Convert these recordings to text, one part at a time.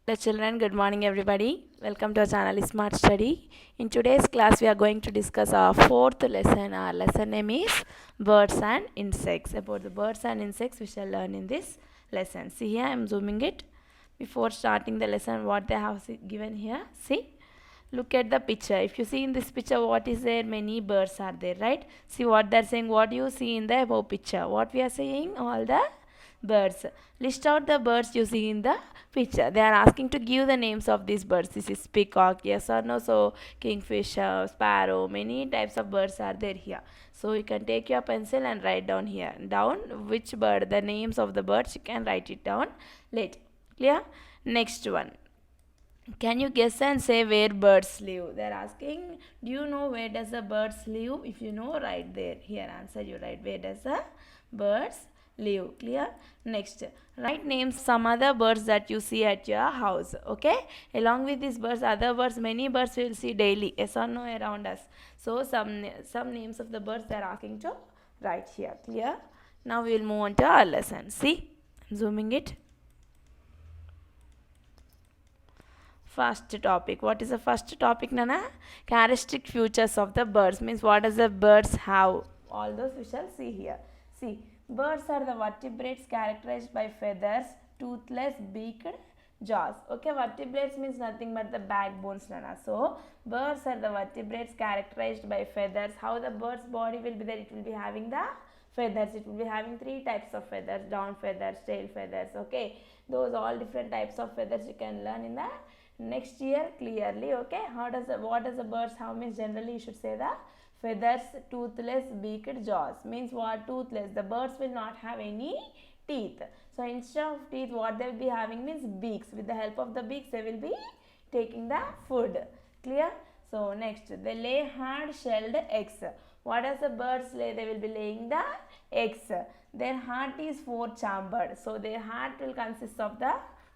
Hello children, good morning everybody. Welcome to our channel Smart Study. In today's class we are going to discuss our fourth lesson. Our lesson name is Birds and Insects. About the birds and insects we shall learn in this lesson. See here I am zooming it. Before starting the lesson what they have given here. See, look at the picture. If you see in this picture what is there, many birds are there, right? See what they are saying. What do you see in the above picture? What we are saying, all the birds. List out the birds you see in the picture. They are asking to give the names of these birds. This is peacock, yes or no? So kingfisher, sparrow, many types of birds are there here. So you can take your pencil and write down here, down which bird, the names of the birds, you can write it down later. Clear? Next one, can you guess and say where birds live? They are asking, do you know where does the birds live? If you know, write there. Here answer you write, where does the birds live? Clear? Next, write names some other birds that you see at your house. Okay, along with these birds, other birds, many birds we will see daily, yes or no, around us. So some names of the birds they are asking to write here. Clear? Now we will move on to our lesson. See, zooming it. First topic, what is the first topic, Nana? Characteristic features of the birds, means what does the birds have? All those we shall see here. See, birds are the vertebrates characterized by feathers, toothless, beaked, jaws. Okay, vertebrates means nothing but the backbones, Nana. So birds are the vertebrates characterized by feathers. How the bird's body will be there? It will be having the feathers. It will be having three types of feathers: down feathers, tail feathers. Okay, those all different types of feathers you can learn in the next year clearly. Okay, what does the birds have? Means generally you should say the feathers, toothless, beaked, jaws. Means what? Toothless, the birds will not have any teeth. So instead of teeth what they will be having means beaks. With the help of the beaks they will be taking the food. Clear? So next, they lay hard shelled eggs. What does the birds lay? They will be laying the eggs. Their heart is four chambered. So their heart will consist of the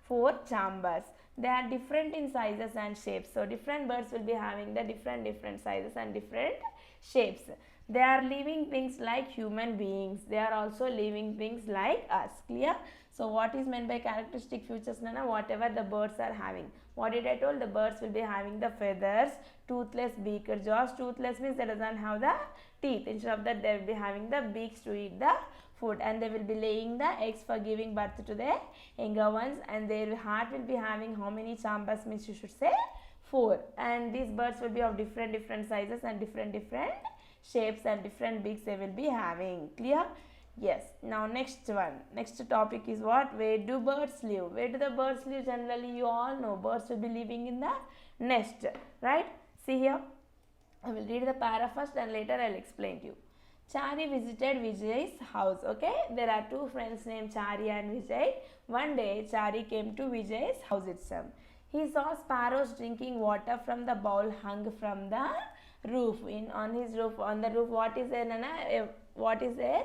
four chambers. They are different in sizes and shapes. So different birds will be having the different sizes and different shapes. They are living things like human beings. They are also living things like us. Clear? So what is meant by characteristic features, Nana? Whatever the birds are having. What did I told? The birds will be having the feathers, toothless, beaked, jaws. Toothless means they doesn't have the teeth. Instead of that they will be having the beaks to eat the food, and they will be laying the eggs for giving birth to their younger ones, and their heart will be having how many chambers? Means you should say four. And these birds will be of different sizes and different shapes and different beaks they will be having. Clear? Yes. Now next one, next topic is what? Where do birds live? Where do the birds live? Generally you all know birds will be living in the nest, right? See here, I will read the para first and later I will explain to you. Chari visited Vijay's house. Okay, there are two friends named Chari and Vijay. One day Chari came to Vijay's house itself. He saw sparrows drinking water from the bowl hung from the roof. On his roof, on the roof, what is there, Nana? What is there?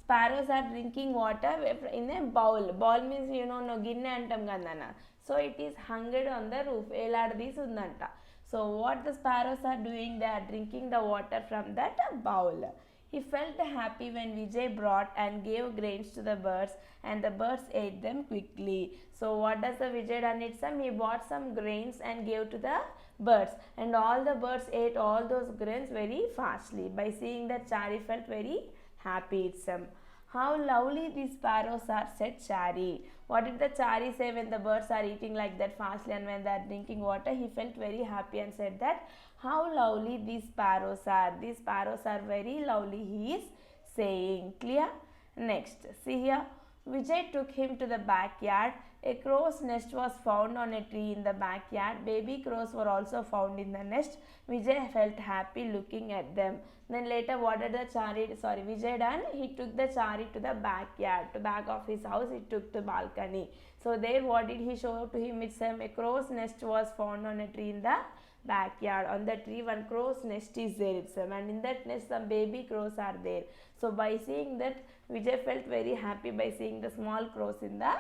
Sparrows are drinking water in a bowl. Bowl means you know, no ginne antam kadana. So it is hung on the roof. Eladis undanta. So what the sparrows are doing? They are drinking the water from that bowl. He felt happy when Vijay brought and gave grains to the birds, and the birds ate them quickly. So what does the Vijay done? He bought some grains and gave to the birds, and all the birds ate all those grains very fastly. By seeing that, Chari felt very happy itself. How lovely these sparrows are, said Chari. What did the Chari say when the birds are eating like that fastly and when they are drinking water? He felt very happy and said that, how lovely these sparrows are. These sparrows are very lovely, he is saying. Clear? Next, see here. Vijay took him to the backyard. A crow's nest was found on a tree in the backyard. Baby crows were also found in the nest. Vijay felt happy looking at them. Then later what did the Vijay done? He took the Chari to the backyard, to back of his house. He took the balcony. So there what did he show to him? It's a crow's nest was found on a tree in the backyard. On the tree one crow's nest is there itself, and in that nest some baby crows are there. So by seeing that, Vijay felt very happy by seeing the small crows in the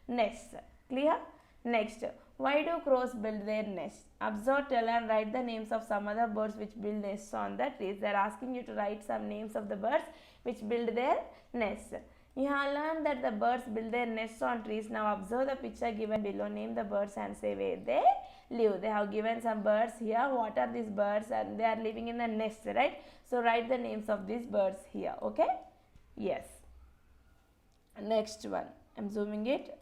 nest. Clear? Next, why do crows build their nests? Observe, tell and write the names of some other birds which build nests on the trees. They are asking you to write some names of the birds which build their nests. You have learned that the birds build their nests on trees. Now observe the picture given below. Name the birds and say where they live. They have given some birds here. What are these birds? And they are living in the nest, right? So write the names of these birds here. Okay? Yes. Next one. I'm zooming it.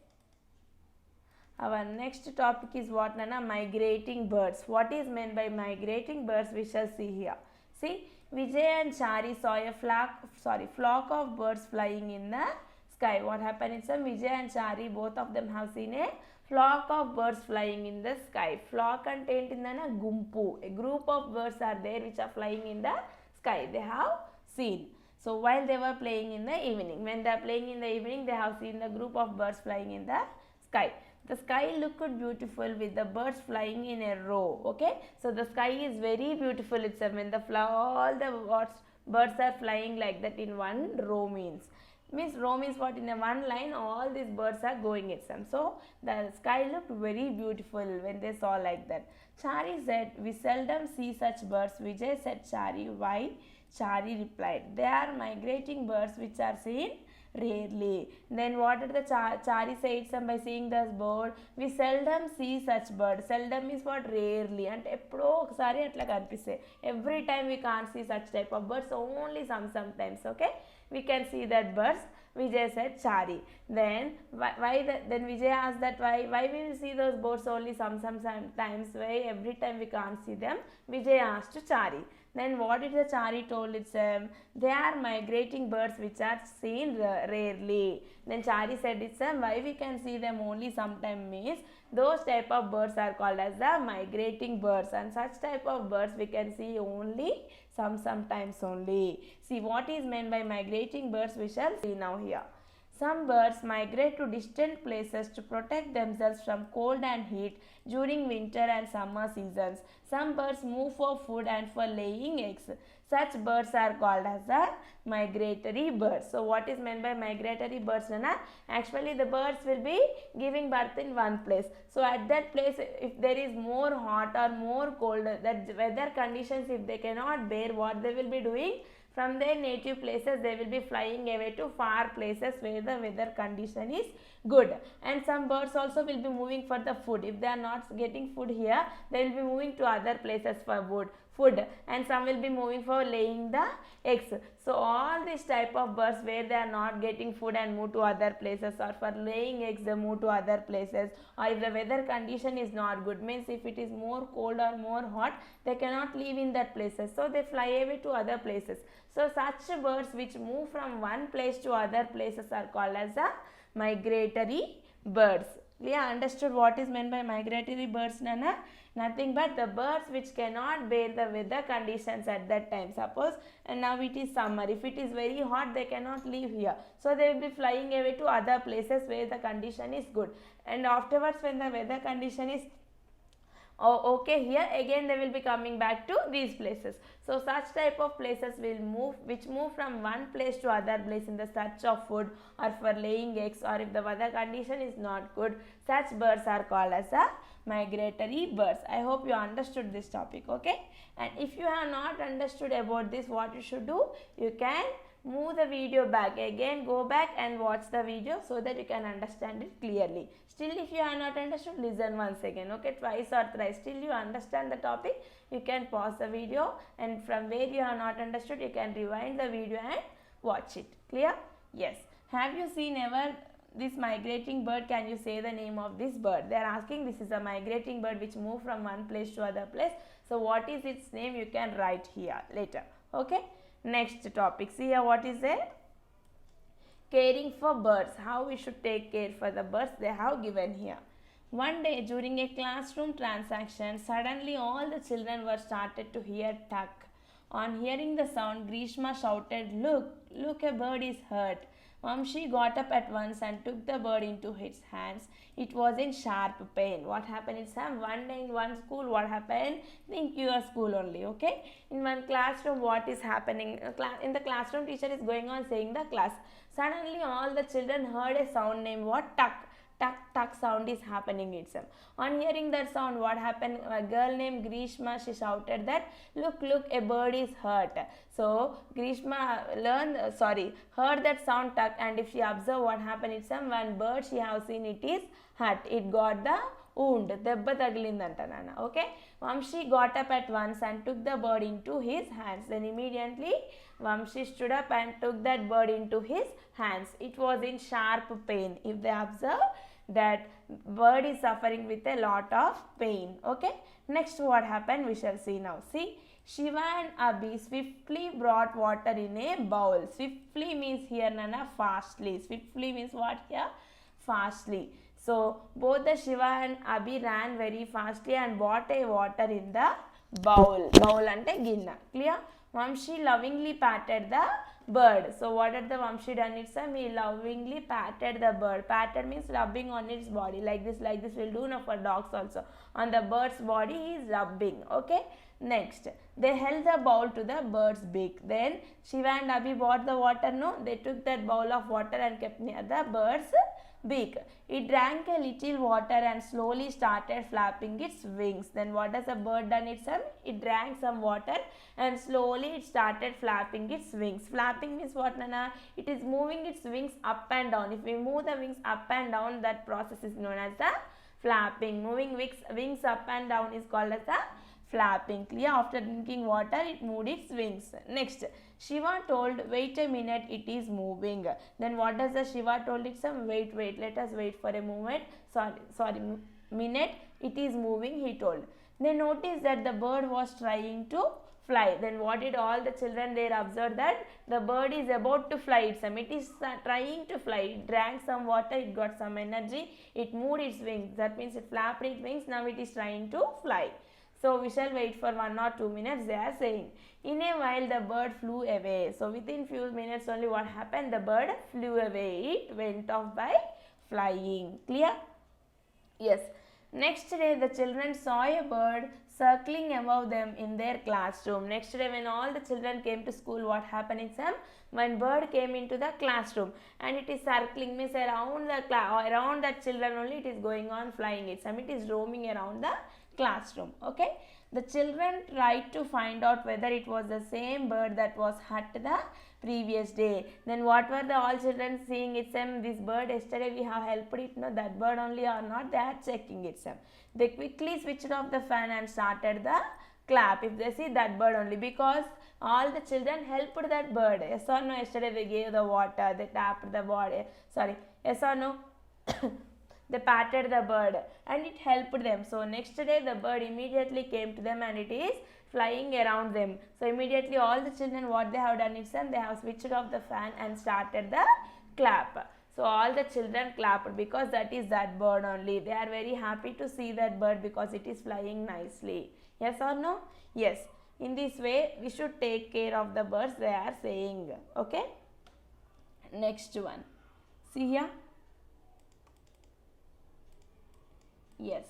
Our next topic is what, Nana? Migrating birds. What is meant by migrating birds? We shall see here. See, Vijay and Chari saw a flock of birds flying in the sky. What happened is Vijay and Chari, both of them have seen a flock of birds flying in the sky. Flock ante entindana gumpu. A group of birds are there which are flying in the sky. They have seen. So while they were playing in the evening, when they are playing in the evening, they have seen the group of birds flying in the sky. The sky looked beautiful with the birds flying in a row. Okay, so the sky is very beautiful itself when all the birds are flying like that in one row. Means row means what? In a one line all these birds are going itself. So the sky looked very beautiful when they saw like that. Chari said, we seldom see such birds. Vijay said, Chari, why? Chari replied, they are migrating birds which are seen rarely. Then what did the Chari say some by seeing this bird? We seldom see such bird. Seldom is what? Rarely. And ఎప్పుడో ఒకసారి అట్లా కనిపిస్తాయి. Every time we can't see such type of birds. Only sometimes. Okay, we can see that birds. Vijay said Chari. Then then Vijay asked that why we will see those birds only sometimes? Why every time we can't see them? Vijay asked to Chari. Then what did the Chari told itself? They are migrating birds which are seen rarely. Then Chari said itself, why we can see them only sometime means those type of birds are called as the migrating birds, and such type of birds we can see only sometimes only. See what is meant by migrating birds we shall see now here. Some birds migrate to distant places to protect themselves from cold and heat during winter and summer seasons. Some birds move for food and for laying eggs. Such birds are called as the migratory birds. So what is meant by migratory birds, Nana? Actually the birds will be giving birth in one place. So at that place, if there is more hot or more cold, that weather conditions, if they cannot bear, what they will be doing? From their native places, they will be flying away to far places where the weather condition is good. And some birds also will be moving for the food. If they are not getting food here, they will be moving to other places for food, and some will be moving for laying the eggs. So all these type of birds where they are not getting food and move to other places, or for laying eggs they move to other places, or if the weather condition is not good, means if it is more cold or more hot, they cannot live in that places, so they fly away to other places. So such birds which move from one place to other places are called as the migratory birds. Yeah, understood what is meant by migratory birds, Nana? Nothing but the birds which cannot bear the weather conditions at that time. Suppose and now it is summer. If it is very hot, they cannot live here. So they will be flying away to other places where the condition is good. And afterwards when the weather condition is okay, here again they will be coming back to these places. So such type of places will move, which move from one place to other place in the search of food or for laying eggs, or if the weather condition is not good, such birds are called as a migratory birds. I hope you understood this topic. Okay, and if you have not understood about this, what you should do, you can move the video back again, go back and watch the video so that you can understand it clearly. Still if you have not understood, listen once again, okay, twice or thrice. Still you understand the topic, you can pause the video, and from where you have not understood, you can rewind the video and watch it. Clear? Yes. Have you seen ever this migrating bird? Can you say the name of this bird? They are asking, this is a migrating bird which move from one place to other place. So what is its name? You can write here later. Okay. Next topic, see here what is there? Caring for birds, how we should take care for the birds, they have given here. One day during a classroom transaction, suddenly all the children were started to hear tuck. On hearing the sound, Grishma shouted, look, a bird is hurt. Vamshi got up at once and took the bird into his hands. It was in sharp pain. What happened is one day in one school, what happened? Think your school only, okay? In one classroom, what is happening? In the classroom, teacher is going on saying the class. Suddenly, all the children heard a sound named what? Tuck. tuck tuck sound is happening itself. On hearing that sound, what happened? A girl named Grishma, she shouted that, look, a bird is hurt. So Grishma heard that sound tuck, and if she observed what happened itself, one bird she have seen it is hurt. It got the wound, దెబ్బ తగిలిందంట నాన్న. Okay, Vamshi got up at once and took the bird into his hands. Then immediately Vamshi stood up and took that bird into his hands. It was in sharp pain. If they observe, that bird is suffering with a lot of pain. Okay, next what happened we shall see now. See, Shiva and Abhi swiftly brought water in a bowl. Swiftly means here nana fastly. Swiftly means what here? Fastly. So both the Shiva and Abhi ran very fastly and brought a water in the bowl. Bowl ante ginna. Clear? Vamshi lovingly patted the bird. So what had the Vamshi done itself? He lovingly patted the bird. Patted means rubbing on its body. Like this we'll do now for dogs also. On the bird's body he is rubbing. Okay. Next, they held the bowl to the bird's beak. Then Shiva and Abhi brought the water. No, they took that bowl of water and kept near the bird's beak. It drank a little water and slowly started flapping its wings. Then what has the bird done itself? It drank some water and slowly it started flapping its wings. Flapping means what, Nana? It is moving its wings up and down. If we move the wings up and down, that process is known as the flapping. Moving wings up and down is called as the flapping. Clear? After drinking water, it moved its wings. Next, Shiva told, wait a minute, it is moving. Then what does the Shiva told it? Some wait, let us wait for a moment. Minute, it is moving, he told. They noticed that the bird was trying to fly. Then what did all the children there observe? That the bird is about to fly itself. It is trying to fly. It drank some water, it got some energy, it moved its wings. That means it flapped its wings, now it is trying to fly. So we shall wait for 1 or 2 minutes, they are saying. In a while the bird flew away. So within few minutes only what happened? The bird flew away. It went off by flying. Clear? Yes. Next day the children saw a bird circling above them in their classroom. Next day when all the children came to school, what happened is one bird came into the classroom and it is circling, means around that children only it is going on flying itself. It is roaming around the classroom. Okay, the children tried to find out whether it was the same bird that was hurt the previous day. Then what were the all children seeing? It's this bird yesterday we have helped it, no, that bird only or not, they are checking itself. They quickly switched off the fan and started the clap if they see that bird only, because all the children helped that bird. Yes or no? Yesterday they gave the water, they tapped the body, yes or no? They patted the bird and it helped them. So next day the bird immediately came to them and it is flying around them. So immediately all the children, what they have done is they have switched off the fan and started the clap. So all the children clapped because that is that bird only. They are very happy to see that bird because it is flying nicely. Yes or no? Yes. In this way we should take care of the birds, they are saying. Okay. Next one. See here. Yes.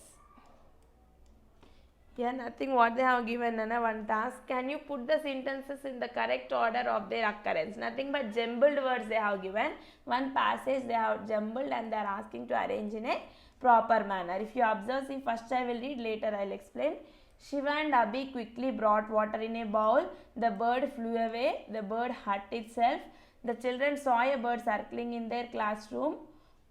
Here nothing what they have given, one task. Can you put the sentences in the correct order of their occurrence? Nothing but jumbled words they have given. One passage they have jumbled and they are asking to arrange in a proper manner. If you observe, see, first I will read, later I will explain. Shiva and Abhi quickly brought water in a bowl. The bird flew away. The bird hurt itself. The children saw a bird circling in their classroom.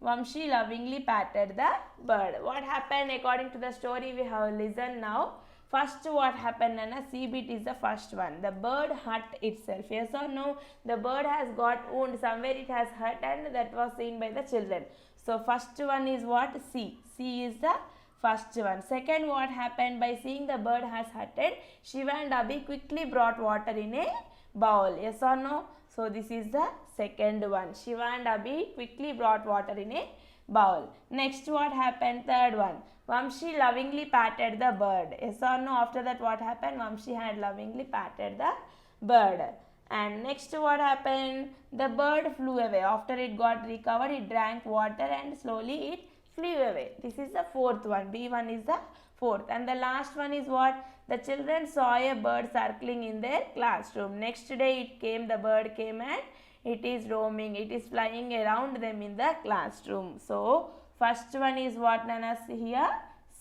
Vamshi lovingly patted the bird. What happened according to the story we have listened now? First what happened, Nana? C bit is the first one. The bird hurt itself. Yes or no? The bird has got wound. Somewhere it has hurt and that was seen by the children. So first one is what? C. C is the first one. Second, what happened? By seeing the bird has hurted, Shiva and Abhi quickly brought water in a bowl. Yes or no? So this is the second one. Shiva and Abhi quickly brought water in a bowl. Next what happened? Third one. Vamshi lovingly patted the bird. Yes or no? After that what happened? Vamshi had lovingly patted the bird. And next what happened? The bird flew away. After it got recovered, it drank water and slowly it flew away. This is the fourth one. B1 is the fourth. And the last one is what? The children saw a bird circling in their classroom. Next day the bird came and it is roaming. It is flying around them in the classroom. So First one is what, Nana? See here,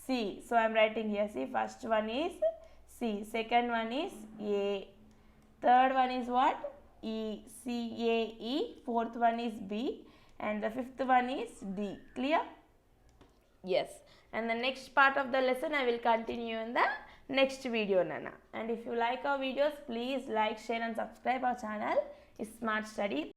C. So I am writing here. See, first one is C. Second one is A. Third one is what? E. C, A, E. Fourth one is B. And the fifth one is D. Clear? Yes. And the next part of the lesson I will continue in the next video, Nana. And if you like our videos, please like, share and subscribe our channel, Smart Study.